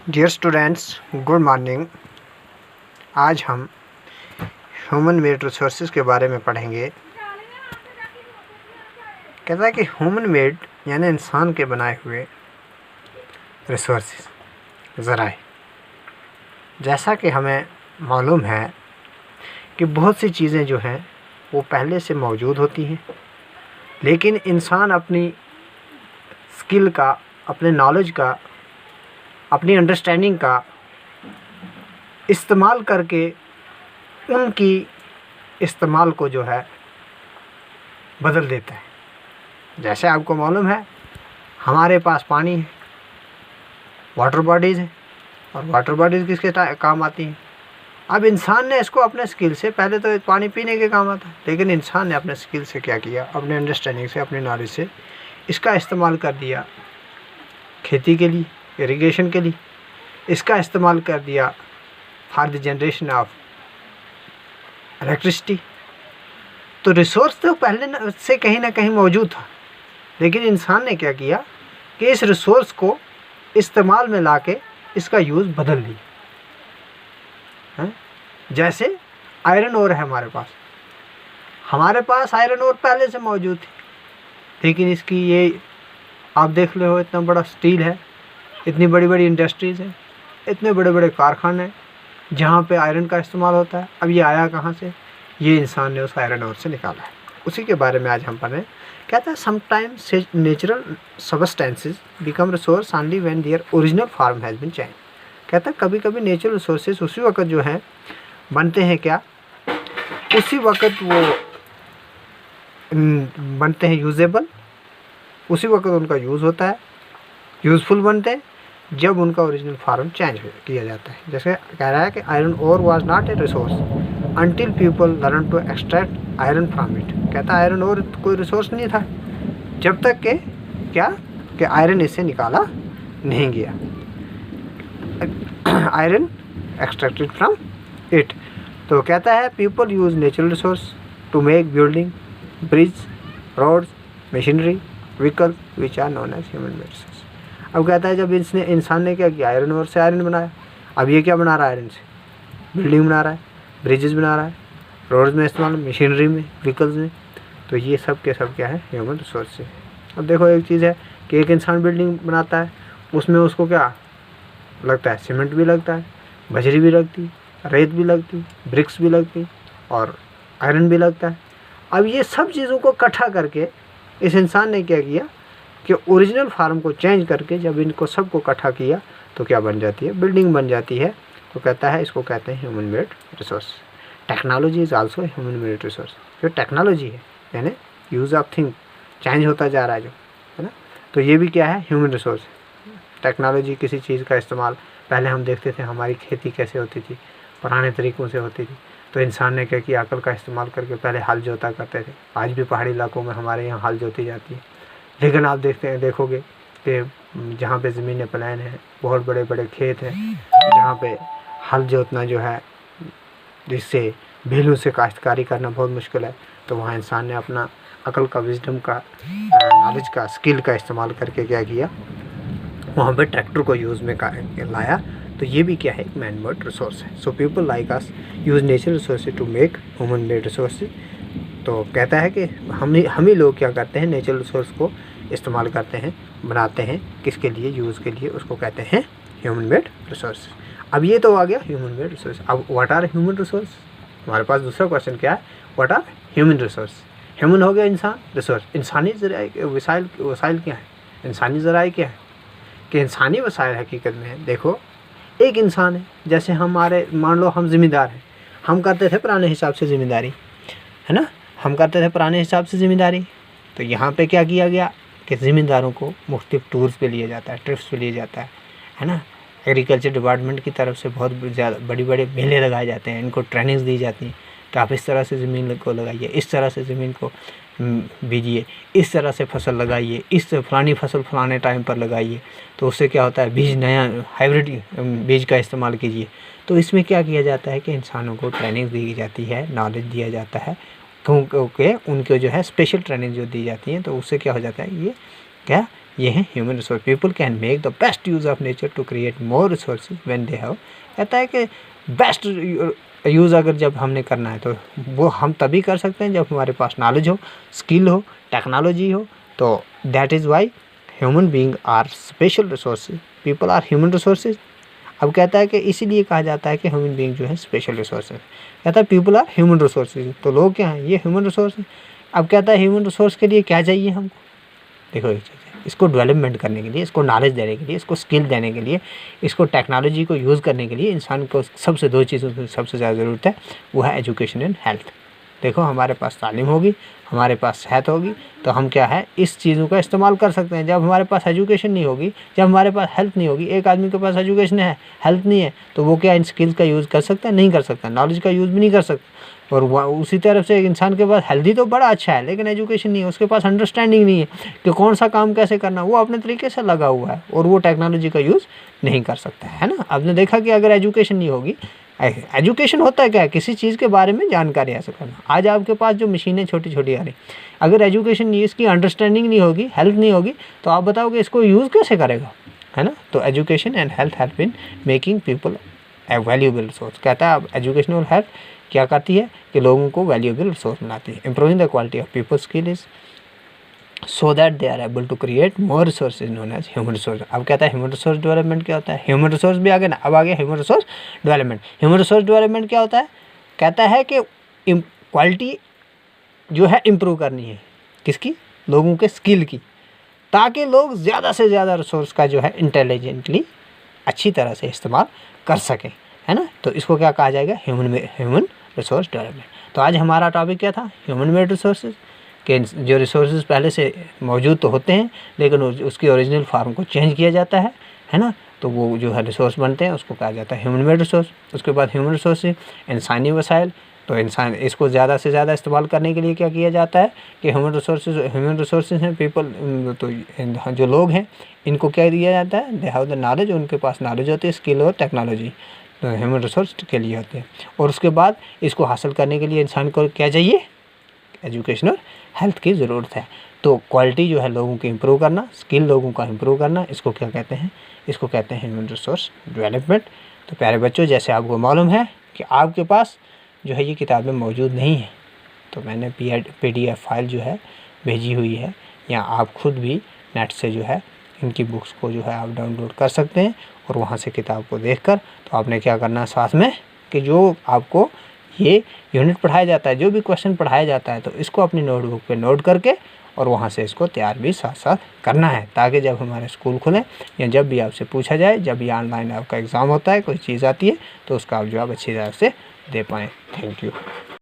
Dear students, good morning. आज हम human made resources के बारे में पढ़ेंगे। कहता है कि ह्यूमन मेड यानी इंसान के बनाए हुए रिसोर्सेज ज़राए। जैसा कि हमें मालूम है कि बहुत सी चीज़ें जो हैं वो पहले से मौजूद होती हैं, लेकिन इंसान अपनी स्किल का, अपने नॉलेज का, अपनी अंडरस्टैंडिंग का इस्तेमाल करके उनकी इस्तेमाल को जो है बदल देता है। जैसे आपको मालूम है हमारे पास पानी है, वाटर बॉडीज़ हैं, और वाटर बॉडीज़ किसके काम आती हैं। अब इंसान ने इसको अपने स्किल से, पहले तो पानी पीने के काम आता है, लेकिन इंसान ने अपने स्किल से क्या किया, अपने अंडरस्टैंडिंग से, अपनी नॉलेज से इसका इस्तेमाल कर दिया खेती के लिए, इरिगेशन के लिए। इसका इस्तेमाल कर दिया for the generation of electricity. तो रिसोर्स तो पहले से कहीं ना कहीं मौजूद था, लेकिन इंसान ने क्या किया कि इस रिसोर्स को इस्तेमाल में लाके इसका यूज़ बदल दिया। जैसे आयरन ओर है हमारे पास आयरन ओर पहले से मौजूद थी, लेकिन इसकी ये आप देख ले हो, इतना बड़ा स्टील है, इतनी बड़ी बड़ी इंडस्ट्रीज़ हैं, इतने बड़े बड़े कारखाने हैं जहाँ पे आयरन का इस्तेमाल होता है। अब ये आया कहाँ से? ये इंसान ने उस आयरन ओर से निकाला है। उसी के बारे में आज हम पढ़ें। कहता है sometimes natural substances become resource only when their original form has been change. कहता है कभी कभी नेचुरल रिसोर्सेज उसी वक्त जो हैं बनते हैं, क्या उसी वक्त वो बनते हैं यूजेबल, उसी वक्त उनका यूज़ होता है, यूज़फुल बनते हैं जब उनका ओरिजिनल फॉर्म चेंज किया जाता है। जैसे कह रहा है कि iron ore was not a resource until people learn to extract iron from it. कहता है आयरन ओर कोई रिसोर्स नहीं था जब तक के क्या कि आयरन इससे निकाला नहीं गया, आयरन एक्सट्रैक्टेड फ्रॉम इट। तो कहता है people use natural resource to make building, bridge, roads, machinery, vehicle which are known as human made resource. अब कहता है जब इंसान ने क्या किया, आयरन ओर से आयरन बनाया। अब ये क्या बना रहा है? आयरन से बिल्डिंग बना रहा है, ब्रिजेस बना रहा है, रोड्स में इस्तेमाल, मशीनरी में, व्हीकल्स में। तो ये सब के सब क्या है? ह्यूमन रिसोर्स से। अब देखो एक चीज़ है कि एक इंसान बिल्डिंग बनाता है, उसमें उसको क्या लगता है? सीमेंट भी लगता है, बजरी भी लगती, रेत भी लगती, ब्रिक्स भी लगती और आयरन भी लगता है। अब ये सब चीज़ों को इकट्ठा करके इस इंसान ने क्या किया कि ओरिजिनल फार्म को चेंज करके जब इनको सबको इकट्ठा किया तो क्या बन जाती है? बिल्डिंग बन जाती है। तो कहता है इसको कहते हैं human made resource. Technology is also human made resource. जो टेक्नोलॉजी है यानी यूज़ ऑफ थिंग चेंज होता जा रहा है जो है ना, तो ये भी क्या है? Human resource. टेक्नोलॉजी किसी चीज़ का इस्तेमाल, पहले हम देखते थे हमारी खेती कैसे होती थी, पुराने तरीक़ों से होती थी। तो इंसान ने क्या किया? अकल का इस्तेमाल करके पहले हल जोता करते थे। आज भी पहाड़ी इलाकों में हमारे यहाँ हल जोती जाती है, लेकिन आप देखोगे कि जहाँ पे ज़मीनें प्लान हैं, बहुत बड़े बड़े खेत हैं जहाँ पे हल जोतना जो है, जिससे बैलों से काश्तकारी करना बहुत मुश्किल है, तो वहाँ इंसान ने अपना अकल का, विजडम का, नॉलेज का, स्किल का इस्तेमाल करके क्या किया? वहाँ पे ट्रैक्टर को यूज़ में लाया। तो ये भी क्या है? एक मैन मेड रिसोर्स है। सो people like us use natural resources to make human made resources. तो कहता है कि हम ही लोग क्या करते हैं? नेचुरल रिसोर्स को इस्तेमाल करते हैं, बनाते हैं, किसके लिए? यूज़ के लिए। उसको कहते हैं ह्यूमन मेड रिसोर्स। अब ये तो आ गया ह्यूमन मेड रिसोर्स। अब व्हाट आर ह्यूमन रिसोर्स? हमारे पास दूसरा क्वेश्चन क्या है? What are human resource? Human हो गया इंसान, रिसोर्स इंसानी ज़राए, वसाइल क्या है? इंसानी ज़राए क्या है? कि इंसानी वसाइल हकीकत में है। देखो एक इंसान है, जैसे हमारे, मान लो हम ज़िम्मेदार हैं, हम करते थे पुराने हिसाब से ज़िम्मेदारी, है ना, हम करते थे पुराने हिसाब से ज़िम्मेदारी। तो यहाँ पे क्या किया गया कि ज़िम्मेदारों को मुख्तलिफ टूर्स पे लिया जाता है, ट्रिप्स पे लिया जाता है ना। एग्रीकल्चर डिपार्टमेंट की तरफ से बहुत ज़्यादा बड़ी बड़े मेले लगाए जाते हैं, इनको ट्रेनिंग्स दी जाती हैं कि आप इस तरह से ज़मीन को लगाइए, इस तरह से ज़मीन को बीजिए, इस तरह से फसल लगाइए, इस फलानी फसल फलाने टाइम पर लगाइए। तो उससे क्या होता है? बीज, नया हाइब्रिड बीज का इस्तेमाल कीजिए। तो इसमें क्या किया जाता है कि इंसानों को ट्रेनिंग दी जाती है, नॉलेज दिया जाता है, क्योंकि उनको जो है स्पेशल ट्रेनिंग जो दी जाती है। तो उससे क्या हो जाता है? ये क्या ये हैं human resource. People can make the best use of nature to create more resources when they have. कहता है कि बेस्ट यूज़ अगर जब हमने करना है तो वो हम तभी कर सकते हैं जब हमारे पास नॉलेज हो, स्किल हो, टेक्नोलॉजी हो। तो that is why human being are special resources, people are human resources. अब कहता है कि इसीलिए कहा जाता है कि ह्यूमन बीइंग जो है स्पेशल रिसोर्सेज। कहता है पीपल आर ह्यूमन रिसोर्सेज, तो लोग क्या हैं, ये ह्यूमन रिसोर्स हैं। अब कहता है ह्यूमन रिसोर्स के लिए क्या चाहिए हमको, देखो एक चीज़ है, इसको डेवलपमेंट करने के लिए, इसको नॉलेज देने के लिए, इसको स्किल देने के लिए, इसको टेक्नोलॉजी को यूज़ करने के लिए इंसान को सबसे दो चीज़ों की सबसे ज़्यादा ज़रूरत है, वो है एजुकेशन एंड हेल्थ। देखो हमारे पास तालीम होगी, हमारे पास सेहत होगी, तो हम क्या है इस चीज़ों का इस्तेमाल कर सकते हैं। जब हमारे पास एजुकेशन नहीं होगी, जब हमारे पास हेल्थ नहीं होगी, एक आदमी के पास एजुकेशन है, हेल्थ नहीं है, तो वो क्या इन स्किल्स का यूज़ कर सकता है, नहीं कर सकता, नॉलेज का यूज़ भी नहीं कर सकता। और उसी तरफ से एक इंसान के पास हेल्दी तो बड़ा अच्छा है, लेकिन एजुकेशन नहीं है, उसके पास अंडरस्टैंडिंग नहीं है कि कौन सा काम कैसे करना, वो अपने तरीके से लगा हुआ है और वो टेक्नोलॉजी का यूज़ नहीं कर सकता है ना। आपने देखा कि अगर एजुकेशन नहीं होगी, एजुकेशन होता है क्या है, किसी चीज़ के बारे में जानकारी हासिल करना। आज आपके पास जो मशीनें छोटी छोटी आ रही, अगर एजुकेशन नहीं, इसकी अंडरस्टैंडिंग नहीं होगी, हेल्थ नहीं होगी, तो आप बताओगे इसको यूज़ कैसे करेगा, है ना। तो education and health help in making people A valuable resource. कहता है अब एजुकेशन और हेल्थ क्या करती है कि लोगों को वैल्यूएबल रिसोर्स बनाती है। Improving the quality of people skill is so that they are able to create more resources known as human resource. अब कहता है ह्यूमन रिसोर्स डेवलपमेंट क्या होता है, ह्यूमन रिसोर्स भी आगे ना, अब आगे human resource development. Human resource development क्या होता है, कहता है कि क्वालिटी जो है इम्प्रूव करनी है, किसकी, लोगों के स्किल की, ताकि लोग ज़्यादा से ज़्यादा रिसोर्स का जो है इंटेलिजेंटली अच्छी तरह से इस्तेमाल कर सकें, है ना। तो इसको क्या कहा जाएगा, ह्यूमन रिसोर्स डेवलपमेंट। तो आज हमारा टॉपिक क्या था, ह्यूमन मेड रिसोर्सेज के जो रिसोर्सेज पहले से मौजूद तो होते हैं, लेकिन उसकी ओरिजिनल फार्म को चेंज किया जाता है ना। तो वो जो है रिसोर्स बनते हैं, उसको कहा जाता है ह्यूमन मेड रिसोर्स। उसके बाद ह्यूमन रिसोर्स इंसानी वसाइल, तो इंसान इसको ज़्यादा से ज़्यादा इस्तेमाल करने के लिए क्या किया जाता है कि ह्यूमन रिसोर्सेज हैं पीपल, तो जो लोग हैं इनको क्या दिया जाता है, दे हैव द नॉलेज, उनके पास नॉलेज होती है, स्किल और टेक्नोलॉजी, तो ह्यूमन रिसोर्स के लिए होते हैं। और उसके बाद इसको हासिल करने के लिए इंसान को क्या चाहिए, एजुकेशन और हेल्थ की ज़रूरत है। तो क्वालिटी जो है लोगों की इम्प्रूव करना, स्किल लोगों का इम्प्रूव करना, इसको क्या कहते हैं, इसको कहते हैं ह्यूमन रिसोर्स डेवलपमेंट। तो प्यारे बच्चों, जैसे आपको मालूम है कि आपके पास जो है ये किताबें मौजूद नहीं हैं, तो मैंने PDF फाइल जो है भेजी हुई है, या आप खुद भी नेट से जो है इनकी बुक्स को जो है आप डाउनलोड कर सकते हैं और वहाँ से किताब को देखकर, तो आपने क्या करना है साथ में कि जो आपको ये यूनिट पढ़ाया जाता है, जो भी क्वेश्चन पढ़ाया जाता है, तो इसको अपनी नोटबुक पे नोट करके और वहाँ से इसको तैयार भी साथ साथ करना है, ताकि जब हमारे स्कूल खुलें या जब भी आपसे पूछा जाए, जब भी ऑनलाइन आपका एग्ज़ाम होता है, कोई चीज़ आती है, तो उसका आप जवाब अच्छी तरह से दे पाएँ। Thank you.